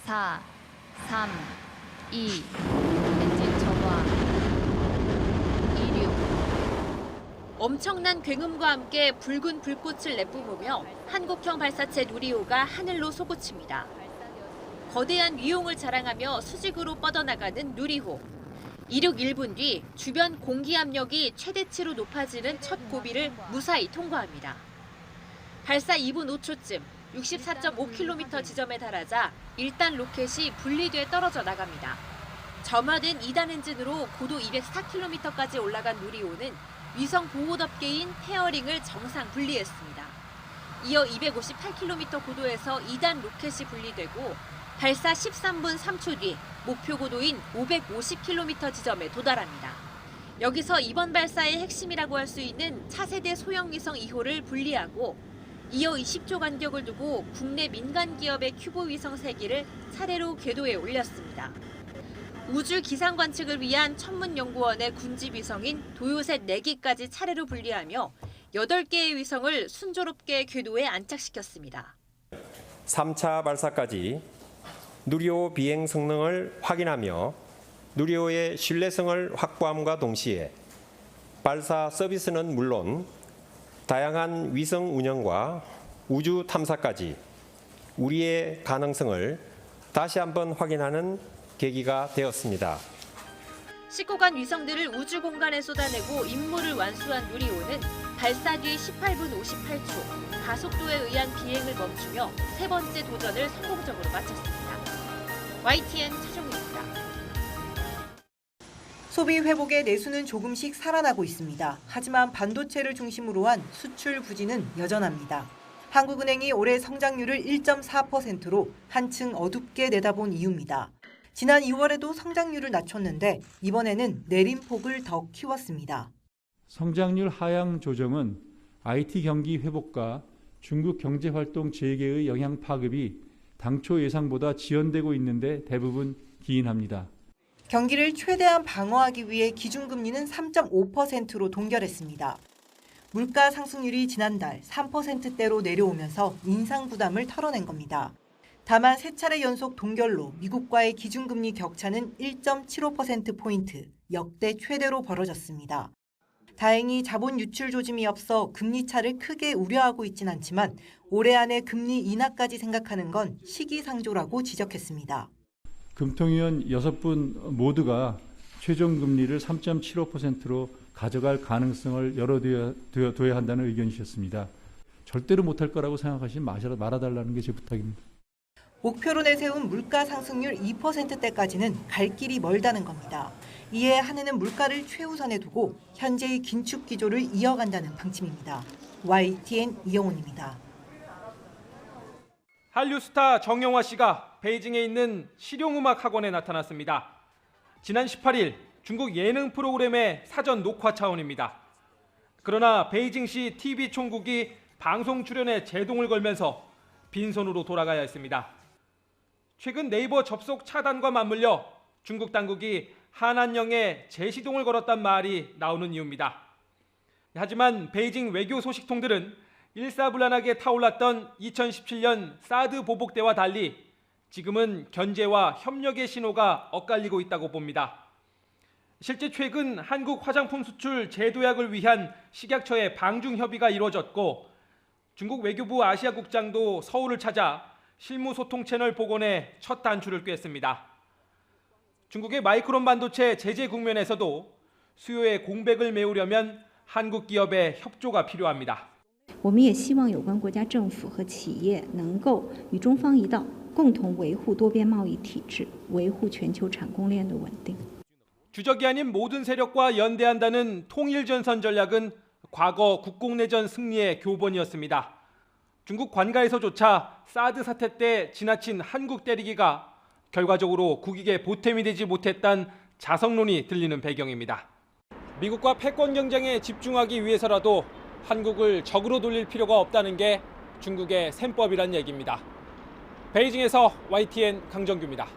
4, 3, 2, 엔진 점화, 이륙. 엄청난 굉음과 함께 붉은 불꽃을 내뿜으며 한국형 발사체 누리호가 하늘로 솟구칩니다. 거대한 위용을 자랑하며 수직으로 뻗어나가는 누리호. 이륙 1분 뒤 주변 공기 압력이 최대치로 높아지는 첫 고비를 무사히 통과합니다. 발사 2분 5초쯤 64.5km 지점에 달하자 1단 로켓이 분리돼 떨어져 나갑니다. 점화된 2단 엔진으로 고도 204km까지 올라간 누리호는 위성 보호덮개인 페어링을 정상 분리했습니다. 이어 258km 고도에서 2단 로켓이 분리되고 발사 13분 3초 뒤 목표 고도인 550km 지점에 도달합니다. 여기서 이번 발사의 핵심이라고 할 수 있는 차세대 소형 위성 2호를 분리하고 이어 20초 간격을 두고 국내 민간 기업의 큐브 위성 3기를 차례로 궤도에 올렸습니다. 우주 기상 관측을 위한 천문연구원의 군집 위성인 도요셋 4기까지 차례로 분리하며 8개의 위성을 순조롭게 궤도에 안착시켰습니다. 3차 발사까지 누리호 비행 성능을 확인하며 누리호의 신뢰성을 확보함과 동시에 발사 서비스는 물론 다양한 위성 운영과 우주 탐사까지 우리의 가능성을 다시 한번 확인하는 계기가 되었습니다. 19간 위성들을 우주 공간에 쏟아내고 임무를 완수한 누리호는 발사 뒤 18분 58초 가속도에 의한 비행을 멈추며 세 번째 도전을 성공적으로 마쳤습니다. YTN 최종입니다. 소비 회복의 내수는 조금씩 살아나고 있습니다. 하지만 반도체를 중심으로 한 수출 부진은 여전합니다. 한국은행이 올해 성장률을 1.4%로 한층 어둡게 내다본 이유입니다. 지난 2월에도 성장률을 낮췄는데 이번에는 내림폭을 더 키웠습니다. 성장률 하향 조정은 IT 경기 회복과 중국 경제활동 재개의 영향 파급이 당초 예상보다 지연되고 있는데 대부분 기인합니다. 경기를 최대한 방어하기 위해 기준금리는 3.5%로 동결했습니다. 물가 상승률이 지난달 3%대로 내려오면서 인상 부담을 털어낸 겁니다. 다만 세 차례 연속 동결로 미국과의 기준금리 격차는 1.75%포인트, 역대 최대로 벌어졌습니다. 다행히 자본 유출 조짐이 없어 금리 차를 크게 우려하고 있진 않지만 올해 안에 금리 인하까지 생각하는 건 시기상조라고 지적했습니다. 금통위원 6분 모두가 최종 금리를 3.75%로 가져갈 가능성을 열어둬야 한다는 의견이셨습니다. 절대로 못할 거라고 생각하시면 말아달라는 게 제 부탁입니다. 목표로 내세운 물가 상승률 2%대까지는 갈 길이 멀다는 겁니다. 이에 한은은 물가를 최우선에 두고 현재의 긴축 기조를 이어간다는 방침입니다. YTN 이영훈입니다. 한류 스타 정영화 씨가 베이징에 있는 실용음악 학원에 나타났습니다. 지난 18일 중국 예능 프로그램의 사전 녹화 차원입니다. 그러나 베이징시 TV 총국이 방송 출연에 제동을 걸면서 빈손으로 돌아가야 했습니다. 최근 네이버 접속 차단과 맞물려 중국 당국이 한한령에 재시동을 걸었단 말이 나오는 이유입니다. 하지만 베이징 외교 소식통들은 일사불란하게 타올랐던 2017년 사드 보복 때와 달리 지금은 견제와 협력의 신호가 엇갈리고 있다고 봅니다. 실제 최근 한국 화장품 수출 제도약을 위한 식약처의 방중 협의가 이루어졌고 중국 외교부 아시아국장도 서울을 찾아 실무소통 채널 복원에 첫 단추를 꿰습니다. 중국의 마이크론 반도체 제재 국면에서도 수요의 공백을 메우려면 한국 기업의 협조가 필요합니다. 我们也希望有关国家政府和企业能够与中方一道，共同维护多边贸易体制，维护全球产供链的稳定。 주적이 아닌 모든 세력과 연대한다는 통일전선 전략은 과거 국공내전 승리의 교본이었습니다. 중국 관가에서조차 사드 사태 때 지나친 한국 때리기가 결과적으로 국익에 보탬이 되지 못했단 자성론이 들리는 배경입니다. 미국과 패권 경쟁에 집중하기 위해서라도 한국을 적으로 돌릴 필요가 없다는 게 중국의 셈법이란 얘기입니다. 베이징에서 YTN 강정규입니다.